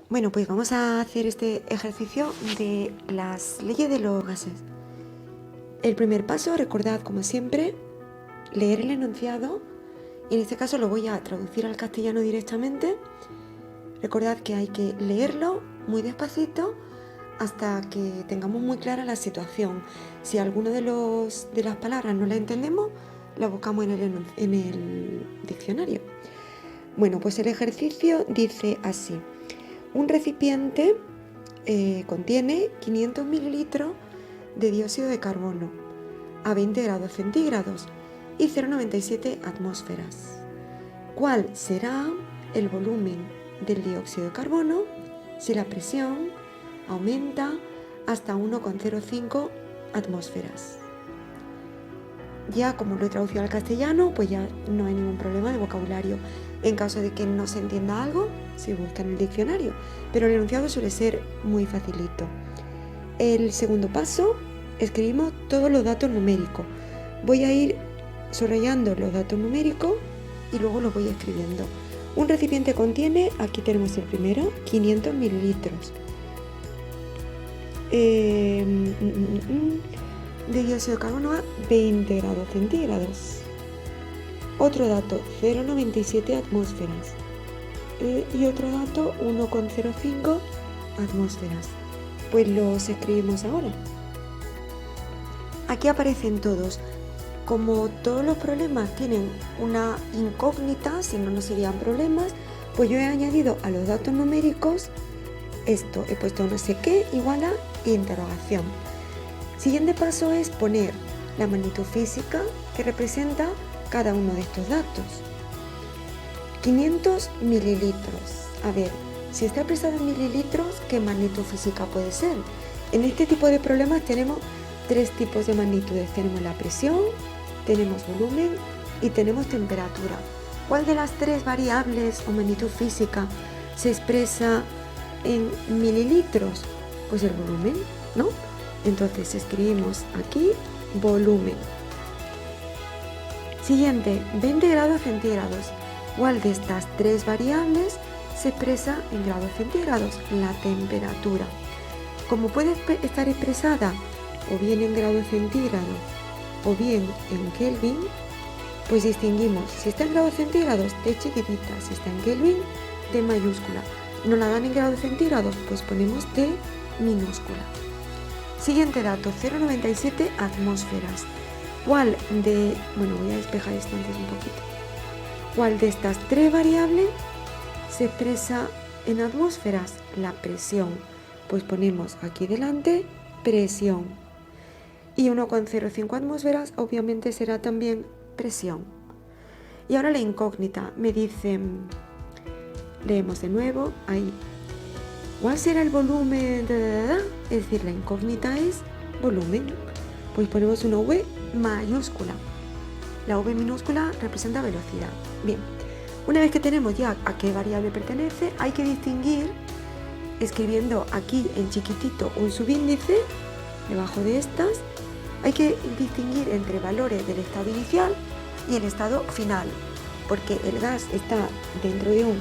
Bueno, pues vamos a hacer este ejercicio de las leyes de los gases. El primer paso, recordad como siempre, leer el enunciado. Y en este caso lo voy a traducir al castellano directamente. Recordad que hay que leerlo muy despacito hasta que tengamos muy clara la situación. Si alguno de las palabras no la entendemos, la buscamos en el diccionario. Bueno, pues el ejercicio dice así. Un recipiente contiene 500 mililitros de dióxido de carbono a 20 grados centígrados y 0,97 atmósferas. ¿Cuál será el volumen del dióxido de carbono si la presión aumenta hasta 1,05 atmósferas? Ya como lo he traducido al castellano, pues ya no hay ningún problema de vocabulario. En caso de que no se entienda algo, se busca en el diccionario, pero el enunciado suele ser muy facilito. El segundo paso, escribimos todos los datos numéricos. Voy a ir subrayando los datos numéricos y luego los voy escribiendo. Un recipiente contiene, aquí tenemos el primero, 500 mililitros de dióxido de carbono a 20 grados centígrados. Otro dato, 0,97 atmósferas. Y otro dato, 1,05 atmósferas. Pues los escribimos ahora. Aquí aparecen todos. Como todos los problemas tienen una incógnita, si no, no serían problemas, pues yo he añadido a los datos numéricos esto. He puesto no sé qué igual a interrogación. Siguiente paso es poner la magnitud física que representa cada uno de estos datos. 500 mililitros. A ver, si está expresado en mililitros, ¿qué magnitud física puede ser? En este tipo de problemas tenemos tres tipos de magnitudes. Tenemos la presión, tenemos volumen y tenemos temperatura. ¿Cuál de las tres variables o magnitud física se expresa en mililitros? Pues el volumen, ¿no? Entonces escribimos aquí volumen. Siguiente, 20 grados centígrados. ¿Cuál de estas tres variables se expresa en grados centígrados? La temperatura. Como puede estar expresada o bien en grados centígrados o bien en Kelvin, pues distinguimos si está en grados centígrados de chiquitita, si está en Kelvin de mayúscula. ¿No la dan en grados centígrados? Pues ponemos de minúscula. Siguiente dato, 0,97 atmósferas. Voy a despejar esto antes un poquito. ¿Cuál de estas tres variables se expresa en atmósferas? La presión. Pues ponemos aquí delante presión. Y 1,05 atmósferas obviamente será también presión. Y ahora la incógnita. Me dicen, leemos de nuevo, ahí. ¿Cuál será el volumen? Es decir, la incógnita es volumen. Pues ponemos una V mayúscula. La V minúscula representa velocidad. Bien, una vez que tenemos ya a qué variable pertenece, hay que distinguir, escribiendo aquí en chiquitito un subíndice, debajo de estas, hay que distinguir entre valores del estado inicial y el estado final, porque el gas está dentro de un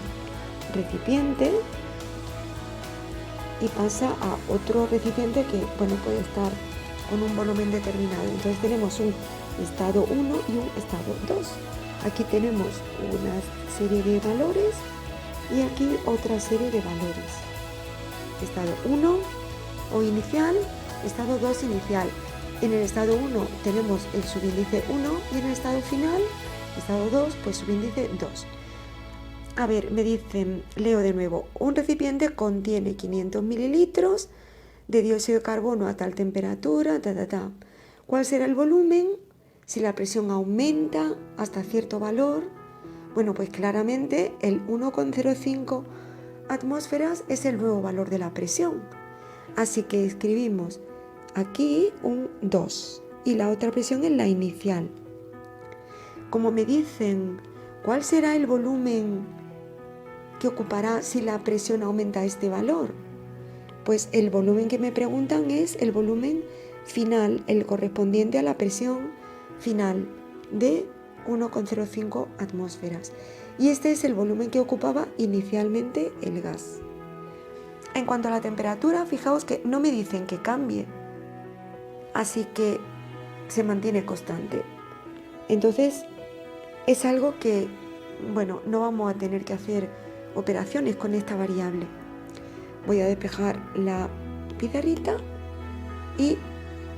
recipiente y pasa a otro recipiente que puede estar con un volumen determinado. Entonces tenemos un estado 1 y un estado 2. Aquí tenemos una serie de valores y aquí otra serie de valores. Estado 1 o inicial, estado 2 inicial. En el estado 1 tenemos el subíndice 1 y en el estado final, estado 2, pues subíndice 2. A ver, me dicen, leo de nuevo, un recipiente contiene 500 mililitros de dióxido de carbono a tal temperatura, ¿Cuál será el volumen si la presión aumenta hasta cierto valor? Bueno, pues claramente el 1,05 atmósferas es el nuevo valor de la presión. Así que escribimos aquí un 2 y la otra presión es la inicial. Como me dicen, ¿cuál será el volumen que ocupará si la presión aumenta este valor? Pues el volumen que me preguntan es el volumen final, el correspondiente a la presión final de 1,05 atmósferas. Y este es el volumen que ocupaba inicialmente el gas. En cuanto a la temperatura, fijaos que no me dicen que cambie, así que se mantiene constante. Entonces es algo que, bueno, no vamos a tener que hacer operaciones con esta variable. Voy a despejar la pizarrita y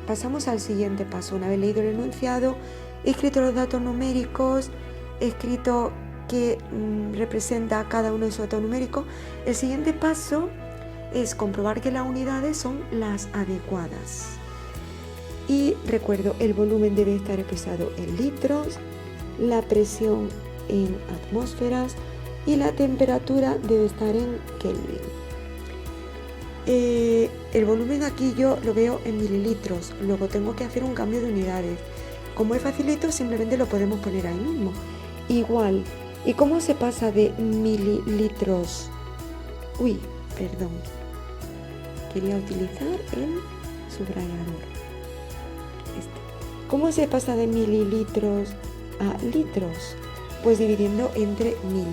pasamos al siguiente paso. Una vez leído el enunciado, he escrito los datos numéricos, he escrito qué representa cada uno de esos datos numéricos. El siguiente paso es comprobar que las unidades son las adecuadas. Y recuerdo, el volumen debe estar expresado en litros, la presión en atmósferas y la temperatura debe estar en Kelvin. El volumen aquí yo lo veo en mililitros, luego tengo que hacer un cambio de unidades. Como es facilito, simplemente lo podemos poner ahí mismo. Igual, ¿y cómo se pasa de mililitros? Uy, perdón. Quería utilizar el subrayador. ¿Cómo se pasa de mililitros a litros? Pues dividiendo entre 1000.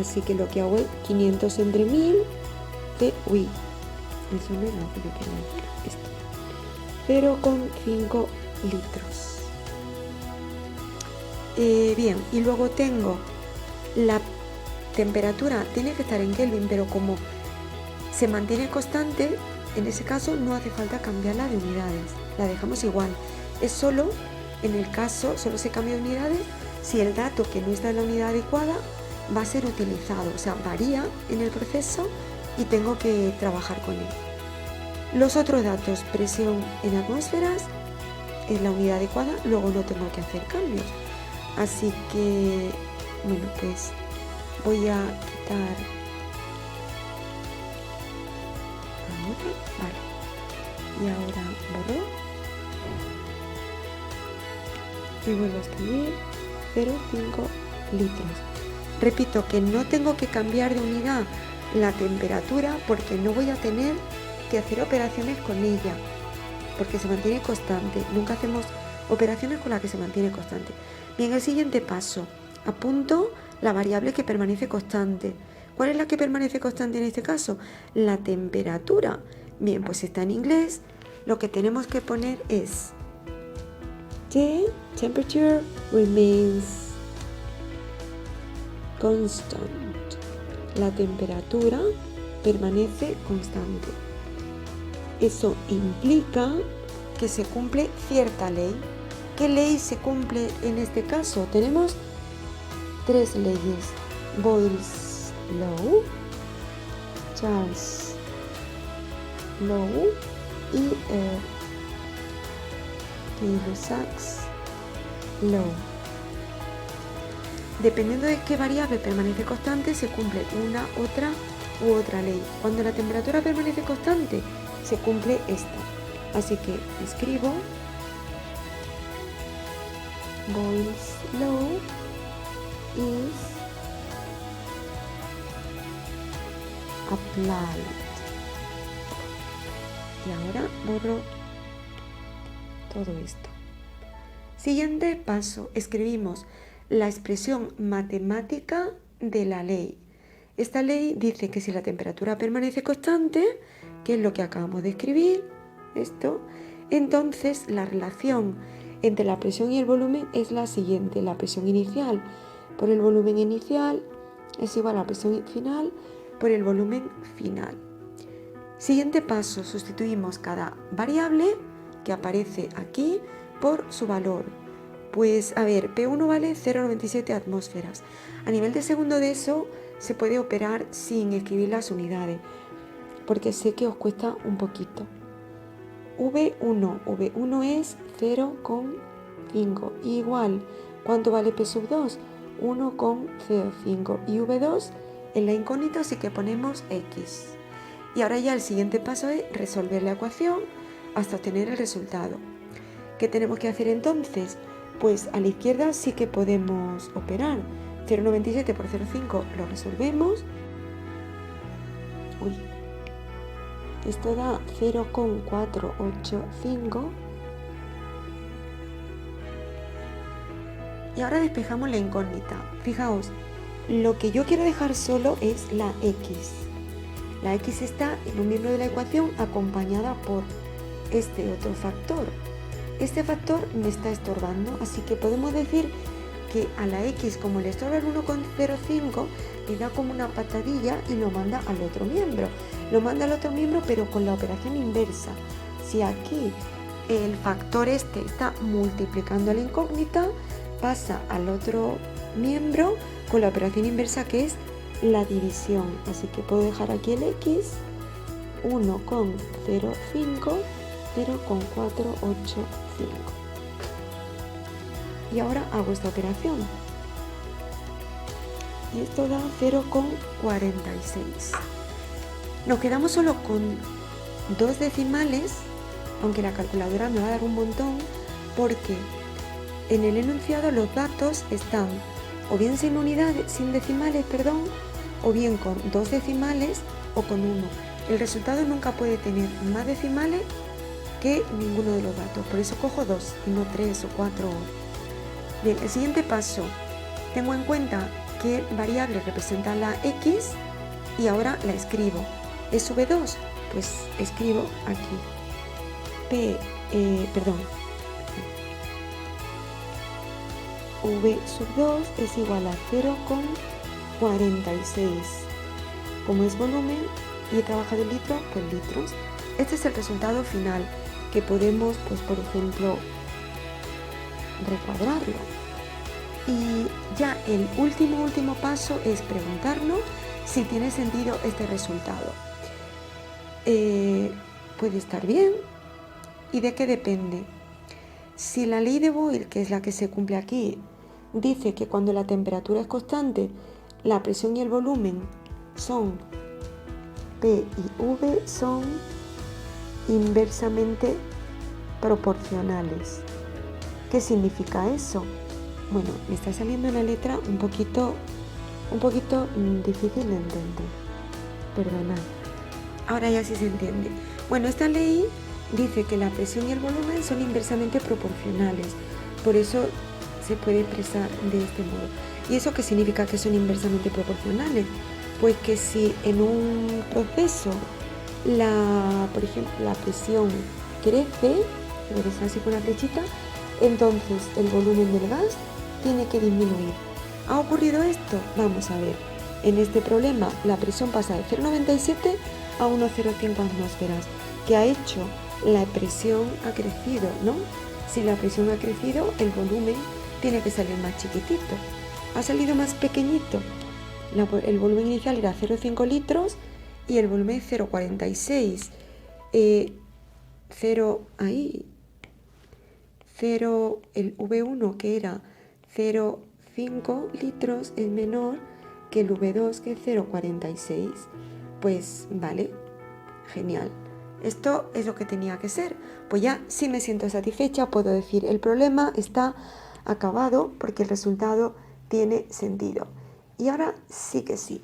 Así que lo que hago es 500 entre 1000 de... Uy, eso no es lo que yo quería decir. 0,5 litros. Bien, y luego tengo la temperatura, tiene que estar en Kelvin, pero como se mantiene constante, en ese caso no hace falta cambiarla de unidades, la dejamos igual. Es solo, en el caso, solo se cambia de unidades si el dato que no está en la unidad adecuada va a ser utilizado, o sea, varía en el proceso y tengo que trabajar con él. Los otros datos, presión en atmósferas, es la unidad adecuada, luego no tengo que hacer cambios. Así que, bueno, pues voy a quitar ahora, vale, y ahora borro y vuelvo a escribir 0,5 litros. Repito que no tengo que cambiar de unidad la temperatura porque no voy a tener que hacer operaciones con ella, porque se mantiene constante. Nunca hacemos operaciones con la que se mantiene constante. Bien, el siguiente paso, apunto la variable que permanece constante. ¿Cuál es la que permanece constante en este caso? La temperatura. Bien, pues está en inglés. Lo que tenemos que poner es The temperature remains constant. La temperatura permanece constante. Eso implica que se cumple cierta ley. ¿Qué ley se cumple en este caso? Tenemos 3 leyes: Boyle's Law, Charles' Law y Taylor-Sachs Law. Dependiendo de qué variable permanece constante, se cumple una, otra u otra ley. Cuando la temperatura permanece constante, se cumple esta. Así que escribo Boyle's Law is applied. Y ahora borro todo esto. Siguiente paso, escribimos la expresión matemática de la ley. Esta ley dice que si la temperatura permanece constante, que es lo que acabamos de escribir, esto, entonces la relación entre la presión y el volumen es la siguiente: la presión inicial por el volumen inicial es igual a la presión final por el volumen final. Siguiente paso, sustituimos cada variable que aparece aquí por su valor. Pues a ver, P1 vale 0,97 atmósferas. A nivel de segundo de eso se puede operar sin escribir las unidades, porque sé que os cuesta un poquito. V1 es 0,5. Igual, ¿cuánto vale P sub 2? 1,05. Y V2 en la incógnita así que ponemos X. Y ahora ya el siguiente paso es resolver la ecuación hasta obtener el resultado. ¿Qué tenemos que hacer entonces? Pues a la izquierda sí que podemos operar. 0,97 por 0,5 lo resolvemos. Uy, esto da 0,485. Y ahora despejamos la incógnita. Fijaos, lo que yo quiero dejar solo es la X. La x está en un miembro de la ecuación acompañada por este otro factor. Este factor me está estorbando, así que podemos decir que a la x, como le estorba el 1,05, le da como una patadilla y lo manda al otro miembro. Lo manda al otro miembro, pero con la operación inversa. Si aquí el factor este está multiplicando la incógnita, pasa al otro miembro con la operación inversa, que es la división. Así que puedo dejar aquí el x, 1,05, 0,485. Y ahora hago esta operación. Y esto da 0,46. Nos quedamos solo con 2 decimales, aunque la calculadora me va a dar un montón, porque en el enunciado los datos están o bien sin unidades, sin decimales, o bien con 2 decimales o con 1. El resultado nunca puede tener más decimales que ninguno de los datos, por eso cojo 2 y no 3 o 4. Bien, el siguiente paso, tengo en cuenta qué variable representa la x y ahora la escribo. ¿Es v2? Pues escribo aquí v sub 2 es igual a 0,46. Como es volumen y he trabajado en litros, pues litros. Este es el resultado final, que podemos, pues por ejemplo, recuadrarlo. Y ya el último paso es preguntarnos si tiene sentido este resultado. Puede estar bien. ¿Y de qué depende? Si la ley de Boyle, que es la que se cumple aquí, dice que cuando la temperatura es constante, la presión y el volumen son P y V son inversamente proporcionales. ¿Qué significa eso? Bueno, me está saliendo una letra un poquito difícil de entender. Perdonad. Ahora ya sí se entiende. Bueno, esta ley dice que la presión y el volumen son inversamente proporcionales. Por eso se puede expresar de este modo. ¿Y eso qué significa que son inversamente proporcionales? Pues que si en un proceso por ejemplo, la presión crece, debe ser así con la flechita, entonces el volumen del gas tiene que disminuir. ¿Ha ocurrido esto? Vamos a ver. En este problema la presión pasa de 0,97 a 1,05 atmósferas. ¿Qué ha hecho? La presión ha crecido, ¿no? Si la presión ha crecido, el volumen tiene que salir más chiquitito. Ha salido más pequeñito. El volumen inicial era 0,5 litros y el volumen 0,46. 0, el V1, que era 0,5 litros, es menor que el V2, que es 0,46. Pues vale, genial. Esto es lo que tenía que ser. Pues ya, si me siento satisfecha, puedo decir el problema está acabado porque el resultado tiene sentido. Y ahora sí que sí.